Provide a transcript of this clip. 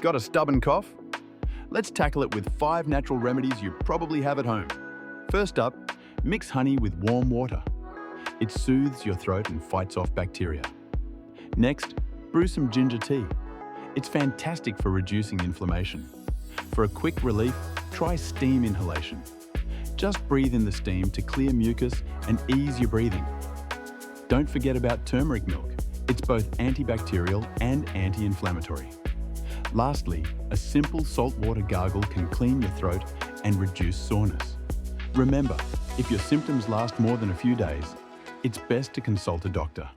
Got a stubborn cough? Let's tackle it with 5 natural remedies you probably have at home. First up, mix honey with warm water. It soothes your throat and fights off bacteria. Next, brew some ginger tea. It's fantastic for reducing inflammation. For a quick relief, try steam inhalation. Just breathe in the steam to clear mucus and ease your breathing. Don't forget about turmeric milk. It's both antibacterial and anti-inflammatory. Lastly, a simple saltwater gargle can clean your throat and reduce soreness. Remember, if your symptoms last more than a few days, it's best to consult a doctor.